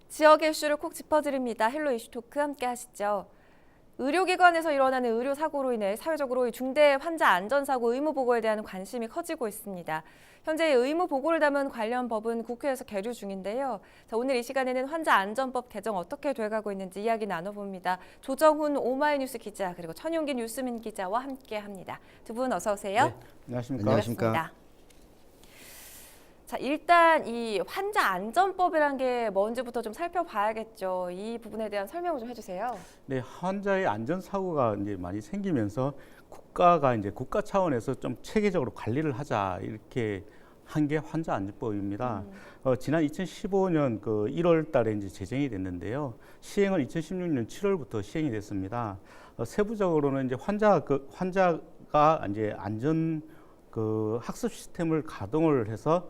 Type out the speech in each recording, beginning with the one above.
지역의 이슈를 콕 짚어드립니다. 헬로 이슈 토크 함께 하시죠. 의료기관에서 일어나는 의료사고로 인해 사회적으로 중대 환자 안전사고 의무보고에 대한 관심이 커지고 있습니다. 현재 의무보고를 담은 관련 법은 국회에서 계류 중인데요. 자, 오늘 이 시간에는 환자안전법 개정 어떻게 돼가고 있는지 이야기 나눠봅니다. 조정훈 오마이뉴스 기자 그리고 천용기 뉴스민 기자와 함께합니다. 두 분 어서 오세요. 네, 안녕하십니까. 반갑습니다. 자, 일단 이 환자안전법이란 게 뭔지부터 좀 살펴봐야겠죠. 이 부분에 대한 설명을 좀 해주세요. 네, 환자의 안전사고가 이제 많이 생기면서 국가가 이제 국가 차원에서 좀 체계적으로 관리를 하자 이렇게 한 게 환자안전법입니다. 지난 2015년 그 1월 달에 이제 제정이 됐는데요. 시행은 2016년 7월부터 시행이 됐습니다. 세부적으로는 이제 환자가 이제 안전 그 학습 시스템을 가동을 해서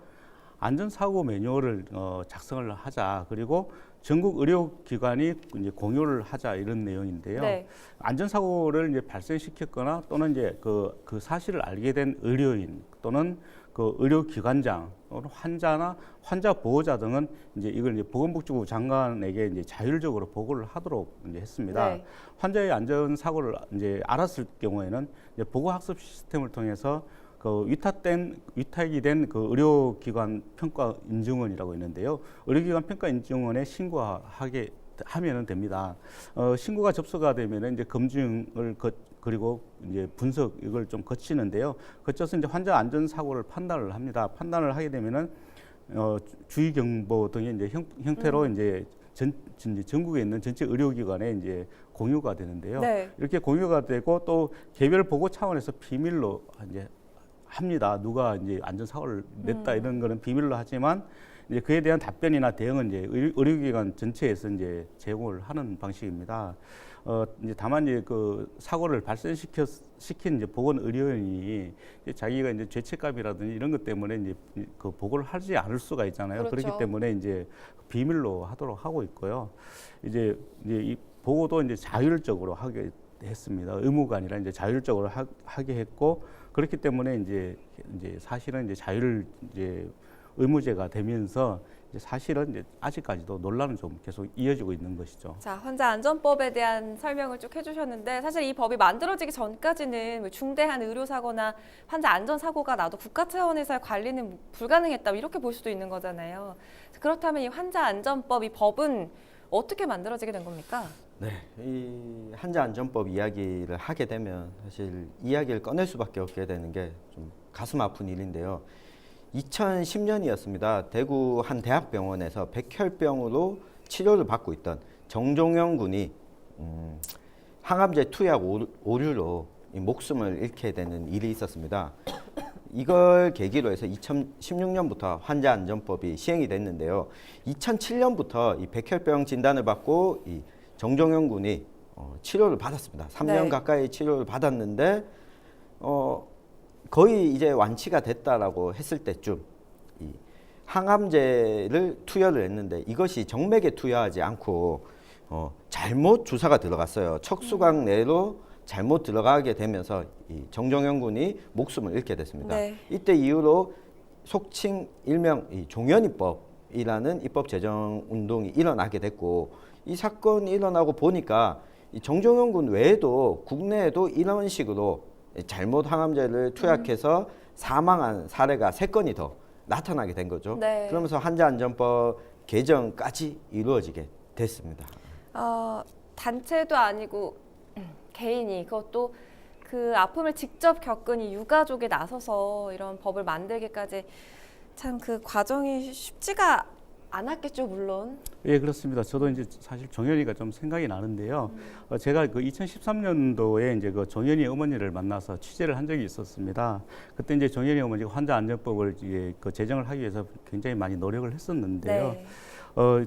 안전사고 매뉴얼을 작성을 하자. 그리고 전국 의료기관이 이제 공유를 하자 이런 내용인데요. 네. 안전사고를 이제 발생시켰거나 또는 이제 그 사실을 알게 된 의료인 또는 그 의료기관장 또는 환자나 환자 보호자 등은 이제 이걸 이제 보건복지부 장관에게 이제 자율적으로 보고를 하도록 이제 했습니다. 네. 환자의 안전사고를 이제 알았을 경우에는 이제 보고학습 시스템을 통해서 그 위탁이 된 그 의료기관 평가 인증원이라고 있는데요. 의료기관 평가 인증원에 신고하게 하면은 됩니다. 신고가 접수가 되면은 이제 검증을 그리고 이제 분석 이걸 좀 거치는데요. 거쳐서 이제 환자 안전 사고를 판단을 합니다. 판단을 하게 되면은 주의 경보 등의 이제 형태로 이제 전국에 있는 전체 의료기관에 이제 공유가 되는데요. 네. 이렇게 공유가 되고 또 개별 보고 차원에서 비밀로 이제 합니다. 누가 이제 안전사고를 냈다 이런 거는 비밀로 하지만 이제 그에 대한 답변이나 대응은 이제 의료기관 전체에서 이제 제공을 하는 방식입니다. 이제 다만 이제 그 사고를 발생시킨 이제 보건 의료인이 이제 자기가 이제 죄책감이라든지 이런 것 때문에 이제 그 보고를 하지 않을 수가 있잖아요. 그렇죠. 그렇기 때문에 이제 비밀로 하도록 하고 있고요. 이제 이 보고도 이제 자율적으로 하게 했습니다. 의무가 아니라 이제 자율적으로 하게 했고 그렇기 때문에 이제 사실은 이제 이제 의무제가 되면서 이제 사실은 이제 아직까지도 논란은 좀 계속 이어지고 있는 것이죠. 자, 환자안전법에 대한 설명을 쭉 해주셨는데 사실 이 법이 만들어지기 전까지는 뭐 중대한 의료사고나 환자안전사고가 나도 국가 차원에서의 관리는 불가능했다 이렇게 볼 수도 있는 거잖아요. 그렇다면 이 환자안전법, 이 법은 어떻게 만들어지게 된 겁니까? 네, 이 환자안전법 이야기를 하게 되면 사실 이야기를 꺼낼 수밖에 없게 되는 게 좀 가슴 아픈 일인데요. 2010년이었습니다. 대구 한 대학병원에서 백혈병으로 치료를 받고 있던 정종영 군이 항암제 투약 오류로 목숨을 잃게 되는 일이 있었습니다. 이걸 계기로 해서 2016년부터 환자안전법이 시행이 됐는데요. 2007년부터 이 백혈병 진단을 받고 이 정종영 군이 치료를 받았습니다. 3년 네. 가까이 치료를 받았는데 거의 이제 완치가 됐다라고 했을 때쯤 이 항암제를 투여를 했는데 이것이 정맥에 투여하지 않고 잘못 주사가 들어갔어요. 척수관 내로 잘못 들어가게 되면서 이 정종영 군이 목숨을 잃게 됐습니다. 네. 이때 이후로 속칭 일명 이 종연이법이라는 입법 제정 운동이 일어나게 됐고 이 사건이 일어나고 보니까 이 정종영 군 외에도 국내에도 이런 식으로 잘못 항암제를 투약해서 사망한 사례가 3건이 더 나타나게 된 거죠. 네. 그러면서 환자안전법 개정까지 이루어지게 됐습니다. 단체도 아니고 개인이 그것도 그 아픔을 직접 겪은 이 유가족에 나서서 이런 법을 만들기까지 참 그 과정이 쉽지가 않았겠죠, 물론. 예, 그렇습니다. 저도 이제 사실 종현이가 좀 생각이 나는데요. 제가 그 2013년도에 이제 그 종현이 어머니를 만나서 취재를 한 적이 있었습니다. 그때 이제 종현이 어머니가 환자안전법을 이제 그 제정을 하기 위해서 굉장히 많이 노력을 했었는데요. 네.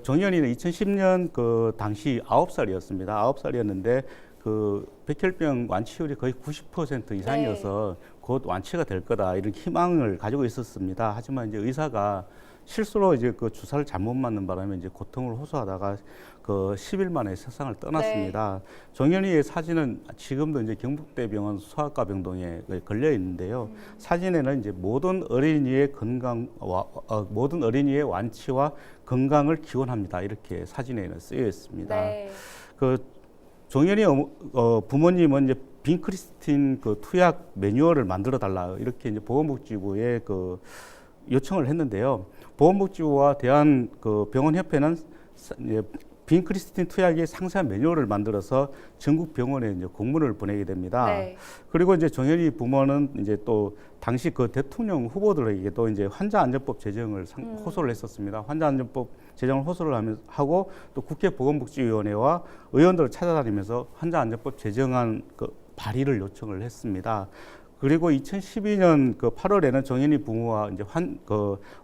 종현이는 2010년 그 당시 9살이었습니다. 9살이었는데 그 백혈병 완치율이 거의 90% 이상이어서 곧 완치가 될 거다 이런 희망을 가지고 있었습니다. 하지만 이제 의사가 실수로 이제 그 주사를 잘못 맞는 바람에 이제 고통을 호소하다가 그 10일 만에 세상을 떠났습니다. 종현이의 사진은 지금도 이제 경북대병원 소아과 병동에 걸려 있는데요. 사진에는 이제 모든 어린이의 건강와 모든 어린이의 완치와 건강을 기원합니다. 이렇게 사진에는 쓰여 있습니다. 네. 그 종현이 부모님은 이제 빈크리스틴 그 투약 매뉴얼을 만들어 달라 이렇게 이제 보건복지부에 그 요청을 했는데요. 보건복지부와 대한 그 병원협회는 이제 빈크리스틴 투약의 상세한 매뉴얼을 만들어서 전국 병원에 이제 공문을 보내게 됩니다. 네. 그리고 이제 종현이 부모는 이제 또 당시 그 대통령 후보들에게도 이제 환자 안전법 제정을 호소를 했었습니다. 환자 안전법 제정을 호소를 하고 또 국회 보건복지위원회와 의원들을 찾아다니면서 환자 안전법 제정안 그 발의를 요청을 했습니다. 그리고 2012년 그 8월에는 종현이 부모와 이제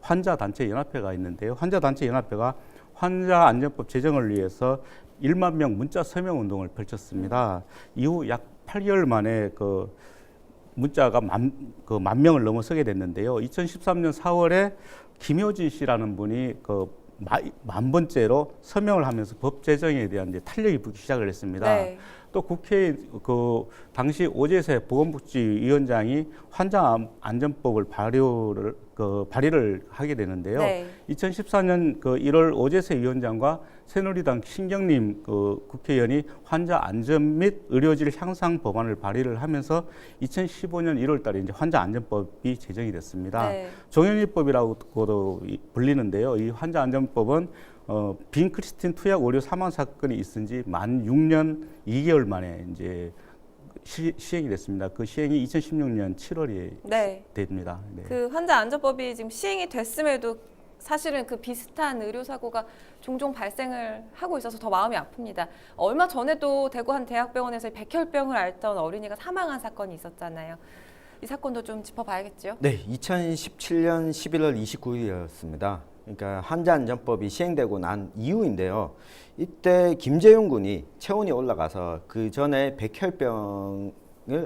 환자 단체 연합회가 있는데요. 환자 단체 연합회가 환자 안전법 제정을 위해서 1만 명 문자 서명 운동을 펼쳤습니다. 이후 약 8개월 만에 그 문자가 만 명을 넘어서게 됐는데요. 2013년 4월에 김효진 씨라는 분이 그 10,000번째로 서명을 하면서 법 제정에 대한 이제 탄력이 붙기 시작을 했습니다. 네. 또 국회 그 당시 오재세 보건복지위원장이 환자 안전법을 발의를 하게 되는데요. 네. 2014년 그 1월 오재세 위원장과 새누리당 신경림 그 국회의원이 환자 안전 및 의료질 향상 법안을 발의를 하면서 2015년 1월달에 이제 환자 안전법이 제정이 됐습니다. 네. 종현이법이라고도 불리는데요. 이 환자 안전법은 빈크리스틴 투약 오류 사망 사건이 있은 지 만 6년 2개월 만에 이제 시행이 됐습니다. 그 시행이 2016년 7월에 네. 됩니다. 네. 그 환자 안전법이 지금 시행이 됐음에도 사실은 그 비슷한 의료 사고가 종종 발생을 하고 있어서 더 마음이 아픕니다. 얼마 전에도 대구 한 대학병원에서 백혈병을 앓던 어린이가 사망한 사건이 있었잖아요. 이 사건도 좀 짚어봐야겠죠. 네, 2017년 11월 29일이었습니다. 그러니까 환자안전법이 시행되고 난 이후인데요. 이때 김재용 군이 체온이 올라가서 그 전에 백혈병을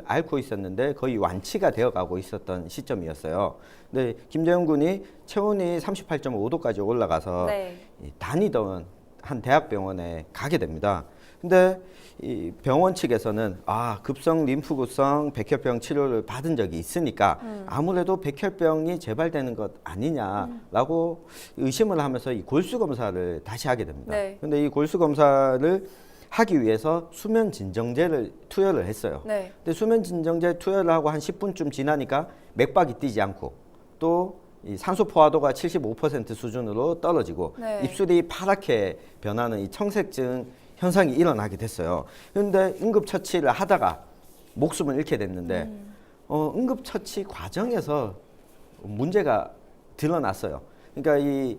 앓고 있었는데 거의 완치가 되어가고 있었던 시점이었어요. 근데 김재용 군이 체온이 38.5도까지 올라가서 네. 다니던 한 대학병원에 가게 됩니다. 근데 이 병원 측에서는 급성 림프구성 백혈병 치료를 받은 적이 있으니까 아무래도 백혈병이 재발되는 것 아니냐라고 의심을 하면서 이 골수 검사를 다시 하게 됩니다. 네. 근데 이 골수 검사를 하기 위해서 수면 진정제를 투여를 했어요. 네. 근데 수면 진정제 투여를 하고 한 10분쯤 지나니까 맥박이 뛰지 않고 또 이 산소 포화도가 75% 수준으로 떨어지고 네. 입술이 파랗게 변하는 이 청색증 현상이 일어나게 됐어요. 그런데 응급처치를 하다가 목숨을 잃게 됐는데 응급처치 과정에서 문제가 드러났어요. 그러니까 이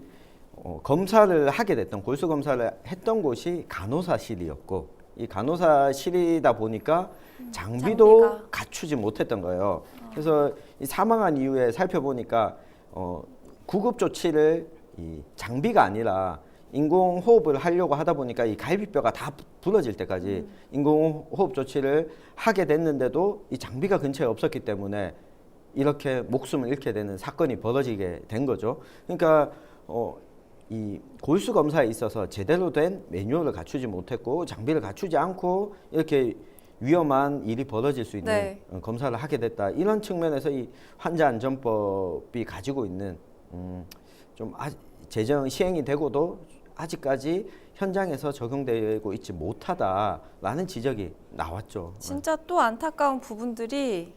검사를 하게 됐던 골수 검사를 했던 곳이 간호사실이었고 이 간호사실이다 보니까 장비도 장비가. 갖추지 못했던 거예요. 그래서 이 사망한 이후에 살펴보니까 구급 조치를 이 장비가 아니라 인공호흡을 하려고 하다 보니까 이 갈비뼈가 다 부러질 때까지 인공호흡 조치를 하게 됐는데도 이 장비가 근처에 없었기 때문에 이렇게 목숨을 잃게 되는 사건이 벌어지게 된 거죠. 그러니까 이 골수 검사에 있어서 제대로 된 매뉴얼을 갖추지 못했고 장비를 갖추지 않고 이렇게 위험한 일이 벌어질 수 있는 네. 검사를 하게 됐다. 이런 측면에서 이 환자안전법이 가지고 있는 좀 제정 시행이 되고도 아직까지 현장에서 적용되고 있지 못하다라는 지적이 나왔죠. 진짜 또 안타까운 부분들이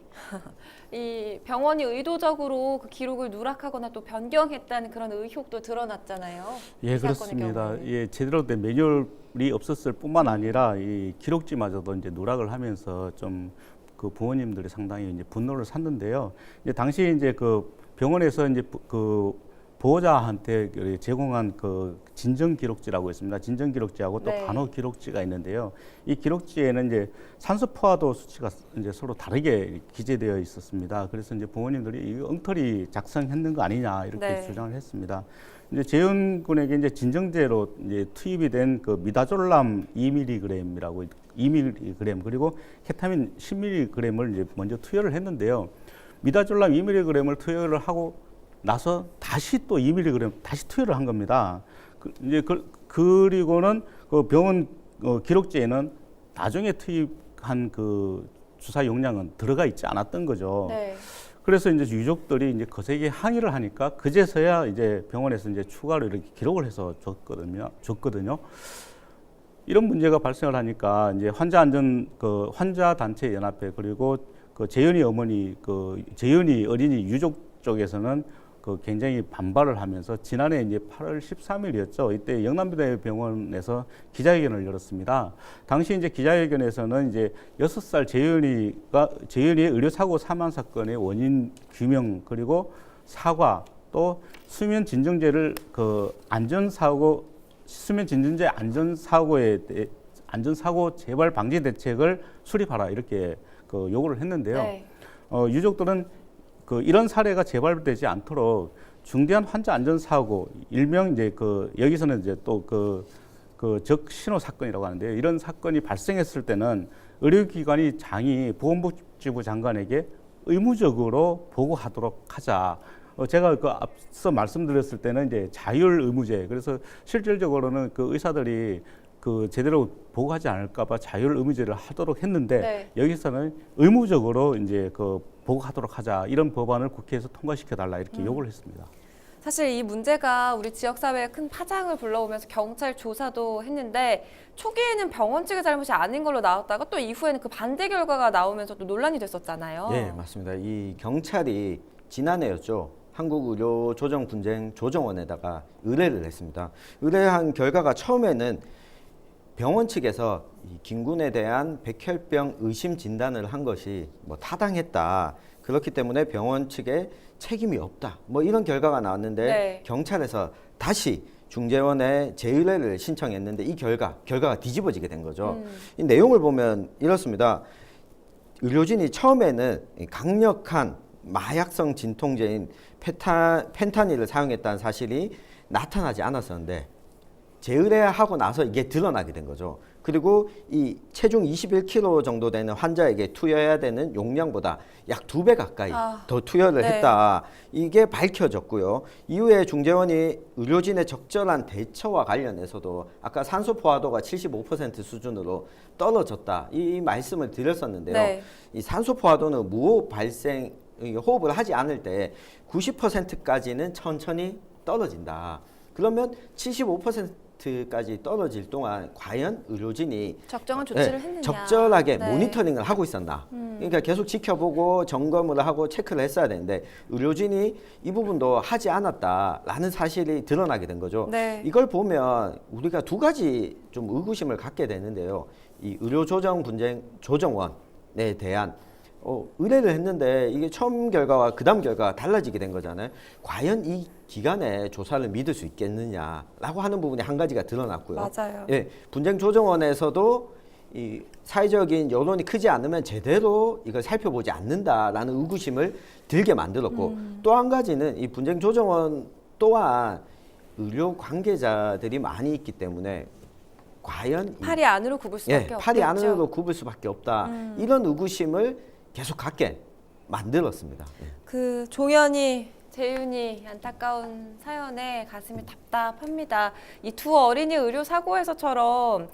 이 병원이 의도적으로 그 기록을 누락하거나 또 변경했다는 그런 의혹도 드러났잖아요. 예, 이 사건의 그렇습니다. 경우에는. 예, 제대로 된 매뉴얼이 없었을 뿐만 아니라 이 기록지마저도 이제 누락을 하면서 좀 그 부모님들이 상당히 이제 분노를 샀는데요. 이제 당시 이제 그 병원에서 이제 그 보호자한테 제공한 그 진정 기록지라고 있습니다. 진정 기록지하고 또 네. 간호 기록지가 있는데요. 이 기록지에는 이제 산소 포화도 수치가 이제 서로 다르게 기재되어 있었습니다. 그래서 이제 부모님들이 이거 엉터리 작성했는 거 아니냐 이렇게 네. 주장을 했습니다. 이제 재현 군에게 이제 진정제로 이제 투입이 된 그 미다졸람 2mg이라고 2mg 그리고 케타민 10mg을 이제 먼저 투여를 했는데요. 미다졸람 2mg을 투여를 하고 나서 다시 또 2mg 다시 투여를 한 겁니다. 그리고는 그 병원 기록지에는 나중에 투입한 그 주사 용량은 들어가 있지 않았던 거죠. 네. 그래서 이제 유족들이 이제 거세게 항의를 하니까 그제서야 이제 병원에서 이제 추가로 이렇게 기록을 해서 줬거든요. 이런 문제가 발생을 하니까 이제 환자 단체 연합회 그리고 그 재윤이 어머니 재윤이 어린이 유족 쪽에서는 굉장히 반발을 하면서 지난해 이제 8월 13일이었죠. 이때 영남대병원에서 기자회견을 열었습니다. 당시 이제 기자회견에서는 이제 6살 재윤이의 의료사고 사망 사건의 원인 규명 그리고 사과 또 수면 진정제 안전사고 재발 방지 대책을 수립하라 이렇게 요구를 했는데요. 네. 유족들은 이런 사례가 재발되지 않도록 중대한 환자 안전사고, 일명 이제 여기서는 이제 또 적신호 사건이라고 하는데요. 이런 사건이 발생했을 때는 의료기관이 보건복지부 장관에게 의무적으로 보고하도록 하자. 제가 앞서 말씀드렸을 때는 이제 자율 의무제. 그래서 실질적으로는 의사들이 제대로 보고하지 않을까봐 자율 의무제를 하도록 했는데 네. 여기서는 의무적으로 이제 보고하도록 하자 이런 법안을 국회에서 통과시켜 달라 이렇게 요구를 했습니다. 사실 이 문제가 우리 지역사회에 큰 파장을 불러오면서 경찰 조사도 했는데 초기에는 병원 측의 잘못이 아닌 걸로 나왔다가 또 이후에는 그 반대 결과가 나오면서 또 논란이 됐었잖아요. 네, 맞습니다. 이 경찰이 지난해였죠. 한국의료조정분쟁조정원에다가 의뢰를 했습니다. 의뢰한 결과가 처음에는 병원 측에서 이 김군에 대한 백혈병 의심 진단을 한 것이 타당했다. 그렇기 때문에 병원 측에 책임이 없다. 이런 결과가 나왔는데 네. 경찰에서 다시 중재원에 재의뢰를 신청했는데 이 결과가 뒤집어지게 된 거죠. 이 내용을 보면 이렇습니다. 의료진이 처음에는 강력한 마약성 진통제인 펜타닐을 사용했다는 사실이 나타나지 않았었는데 재의뢰하고 나서 이게 드러나게 된 거죠. 그리고 이 체중 21kg 정도 되는 환자에게 투여해야 되는 용량보다 약 2배 가까이 더 투여를 네. 했다. 이게 밝혀졌고요. 이후에 중재원이 의료진의 적절한 대처와 관련해서도 아까 산소 포화도가 75% 수준으로 떨어졌다. 이 말씀을 드렸었는데요. 네. 이 산소 포화도는 무호흡 호흡을 하지 않을 때 90%까지는 천천히 떨어진다. 그러면 75%까지 떨어질 동안 과연 의료진이 적정한 조치를 했느냐. 적절하게 네. 모니터링을 하고 있었나. 그러니까 계속 지켜보고 점검을 하고 체크를 했어야 되는데 의료진이 이 부분도 하지 않았다라는 사실이 드러나게 된 거죠. 네. 이걸 보면 우리가 두 가지 좀 의구심을 갖게 되는데요. 이 의료조정분쟁조정원에 대한 의뢰를 했는데 이게 처음 결과와 그다음 결과가 달라지게 된 거잖아요. 과연 이 기관의 조사를 믿을 수 있겠느냐라고 하는 부분이 한 가지가 드러났고요. 맞아요. 예, 분쟁조정원에서도 이 사회적인 여론이 크지 않으면 제대로 이걸 살펴보지 않는다라는 의구심을 들게 만들었고 또 한 가지는 이 분쟁조정원 또한 의료 관계자들이 많이 있기 때문에 과연 팔이 안으로 굽을 수밖에 없겠죠. 팔이 안으로 굽을 수밖에 없다. 이런 의구심을 계속 갖게 만들었습니다. 그 종현이, 재윤이 안타까운 사연에 가슴이 답답합니다. 이 두 어린이 의료 사고에서처럼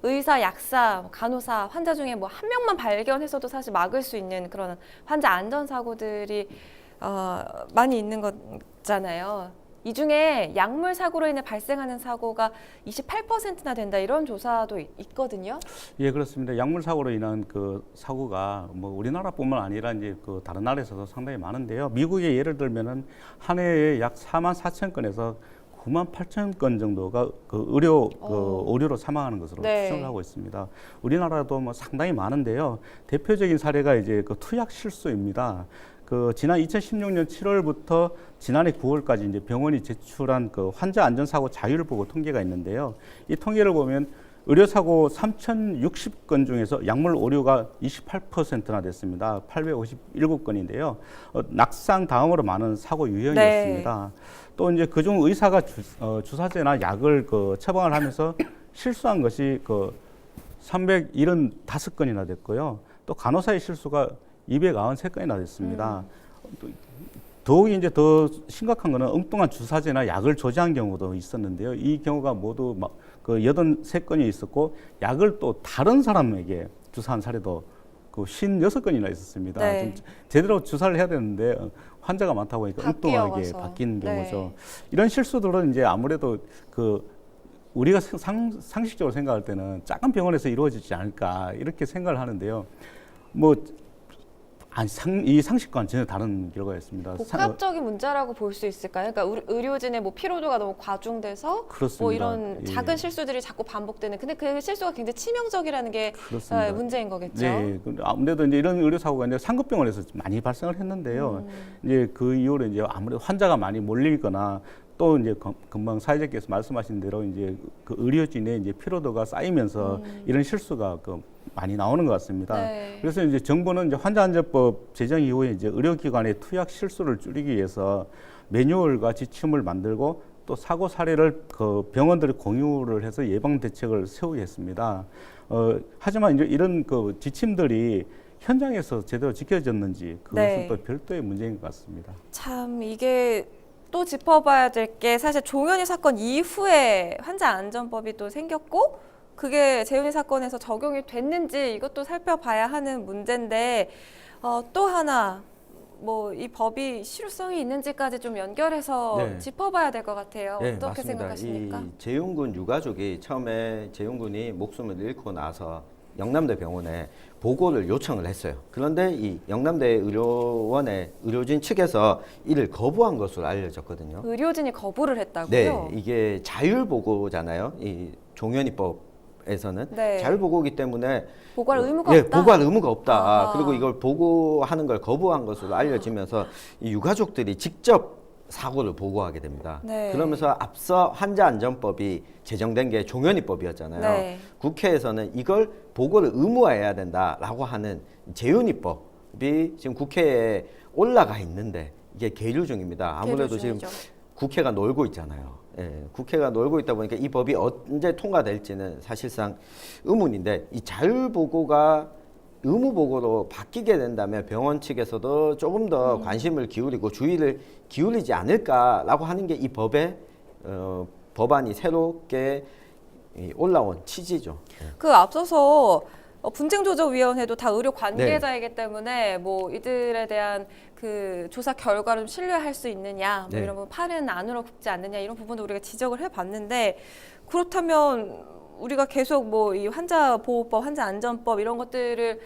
의사, 약사, 간호사, 환자 중에 한 명만 발견해서도 사실 막을 수 있는 그런 환자 안전 사고들이 많이 있는 거잖아요. 이 중에 약물 사고로 인해 발생하는 사고가 28%나 된다 이런 조사도 있거든요. 예, 그렇습니다. 약물 사고로 인한 사고가 우리나라뿐만 아니라 이제 다른 나라에서도 상당히 많은데요. 미국의 예를 들면은 한 해에 약 4만 4천 건에서 9만 8천 건 정도가 오류로 사망하는 것으로 네. 추정을 하고 있습니다. 우리나라도 상당히 많은데요. 대표적인 사례가 이제 투약 실수입니다. 지난 2016년 7월부터 지난해 9월까지 이제 병원이 제출한 환자 안전사고 자율 보고 통계가 있는데요. 이 통계를 보면 의료사고 3,060건 중에서 약물 오류가 28%나 됐습니다. 857건인데요. 낙상 다음으로 많은 사고 유형이었습니다. 네. 또 이제 그중 의사가 주사제나 약을 처방을 하면서 실수한 것이 375건이나 됐고요. 또 간호사의 실수가 293건이나 됐습니다. 더욱이 이제 더 심각한 거는 엉뚱한 주사제나 약을 조제한 경우도 있었는데요. 이 경우가 모두 83건이 있었고 약을 또 다른 사람에게 주사한 사례도 그 56건이나 있었습니다. 네. 좀 제대로 주사를 해야 되는데 환자가 많다 보니까 엉뚱하게 바뀌어가서. 바뀐 경우죠. 네. 이런 실수들은 이제 아무래도 그 우리가 상식적으로 생각할 때는 작은 병원에서 이루어지지 않을까 이렇게 생각을 하는데요. 뭐 이 상식과는 전혀 다른 결과였습니다. 복합적인 문제라고 볼 수 있을까요? 그러니까 의료진의 뭐 피로도가 너무 과중돼서 그렇습니다. 뭐 이런 예. 작은 실수들이 자꾸 반복되는. 근데 그 실수가 굉장히 치명적이라는 게 그렇습니다. 문제인 거겠죠. 네, 근데 아무래도 이제 이런 의료 사고가 이제 상급병원에서 많이 발생을 했는데요. 이제 그 이후로 이제 아무래도 환자가 많이 몰리거나 또 이제 금방 사회자께서 말씀하신 대로 이제 그 의료진의 이제 피로도가 쌓이면서 이런 실수가 많이 나오는 것 같습니다. 네. 그래서 이제 정부는 이제 환자안전법 제정 이후에 이제 의료기관의 투약 실수를 줄이기 위해서 매뉴얼과 지침을 만들고 또 사고 사례를 그 병원들이 공유를 해서 예방 대책을 세우게 했습니다. 하지만 이제 이런 그 지침들이 현장에서 제대로 지켜졌는지 그것은 네. 또 별도의 문제인 것 같습니다. 참 이게 또 짚어봐야 될 게 사실 종현이 사건 이후에 환자안전법이 또 생겼고 그게 재윤이 사건에서 적용이 됐는지 이것도 살펴봐야 하는 문제인데 또 하나 뭐 이 법이 실효성이 있는지까지 좀 연결해서 네. 짚어봐야 될 것 같아요. 네, 어떻게 맞습니다. 생각하십니까? 이 재윤군 유가족이 처음에 재윤군이 목숨을 잃고 나서 영남대 병원에 보고를 요청을 했어요. 그런데 이 영남대 의료원의 의료진 측에서 이를 거부한 것으로 알려졌거든요. 의료진이 거부를 했다고요? 네, 이게 자율보고잖아요. 이 종현이법에서는 네. 자율보고이기 때문에 보고할 의무가 네, 없다. 보고할 의무가 없다. 아. 그리고 이걸 보고하는 걸 거부한 것으로 알려지면서 이 유가족들이 직접 사고를 보고하게 됩니다. 네. 그러면서 앞서 환자안전법이 제정된 게 종현이법이었잖아요. 네. 국회에서는 이걸 보고를 의무화해야 된다라고 하는 재윤이법이 지금 국회에 올라가 있는데 이게 계류 중입니다. 아무래도 지금 계류 중이죠. 국회가 놀고 있잖아요. 예, 국회가 놀고 있다 보니까 이 법이 언제 통과될지는 사실상 의문인데 이 자율보고가 의무보고로 바뀌게 된다면 병원 측에서도 조금 더 관심을 기울이고 주의를 기울이지 않을까라고 하는 게 이 법의 법안이 새롭게 올라온 취지죠. 그 앞서서 분쟁조정위원회도 다 의료 관계자이기 때문에 뭐 이들에 대한 그 조사 결과를 좀 신뢰할 수 있느냐, 뭐 네. 이런 부분 팔은 안으로 굽지 않느냐 이런 부분도 우리가 지적을 해봤는데 그렇다면 우리가 계속 뭐 이 환자보호법, 환자안전법 이런 것들을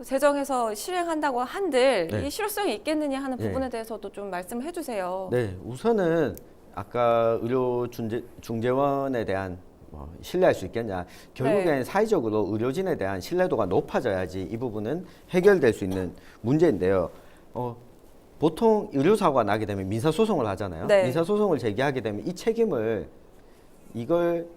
제정해서 실행한다고 한들 네. 이 실효성이 있겠느냐 하는 네. 부분에 대해서도 좀 말씀을 해주세요. 네, 우선은 아까 의료중재원에 대한 신뢰할 수 있겠냐. 결국에는 네. 사회적으로 의료진에 대한 신뢰도가 높아져야지 이 부분은 해결될 수 있는 문제인데요. 보통 의료사고가 나게 되면 민사소송을 하잖아요. 네. 민사소송을 제기하게 되면 이걸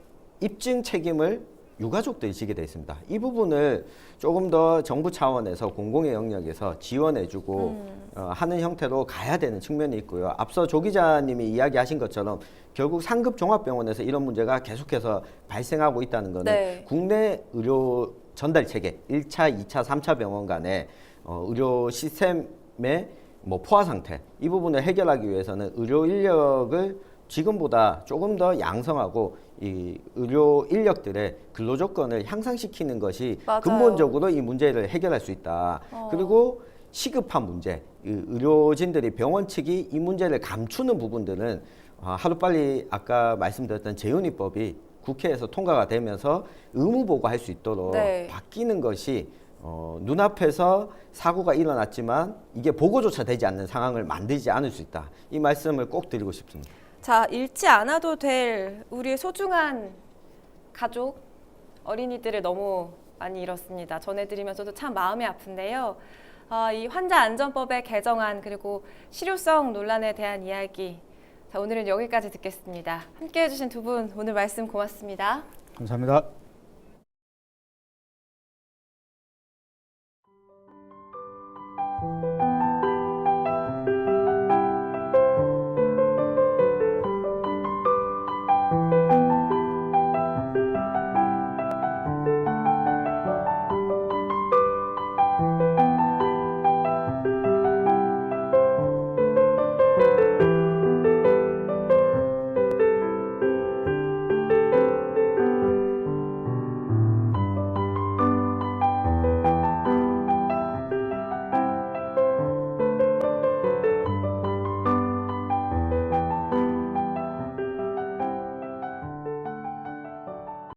입증 책임을 유가족들이 지게 돼 있습니다. 이 부분을 조금 더 정부 차원에서 공공의 영역에서 지원해주고 하는 형태로 가야 되는 측면이 있고요. 앞서 조 기자님이 이야기하신 것처럼 결국 상급 종합병원에서 이런 문제가 계속해서 발생하고 있다는 것은 네. 국내 의료 전달 체계 1차, 2차, 3차 병원 간의 의료 시스템의 포화 상태 이 부분을 해결하기 위해서는 의료 인력을 지금보다 조금 더 양성하고 이 의료 인력들의 근로 조건을 향상시키는 것이 맞아요. 근본적으로 이 문제를 해결할 수 있다. 그리고 시급한 문제, 의료진들이 병원 측이 이 문제를 감추는 부분들은 하루빨리 아까 말씀드렸던 재윤이법이 국회에서 통과가 되면서 의무보고할 수 있도록 네. 바뀌는 것이 눈앞에서 사고가 일어났지만 이게 보고조차 되지 않는 상황을 만들지 않을 수 있다. 이 말씀을 꼭 드리고 싶습니다. 자, 잃지 않아도 될 우리의 소중한 가족, 어린이들을 너무 많이 잃었습니다. 전해드리면서도 참 마음이 아픈데요. 이 환자안전법의 개정안 그리고 실효성 논란에 대한 이야기. 자, 오늘은 여기까지 듣겠습니다. 함께해 주신 두 분 오늘 말씀 고맙습니다. 감사합니다.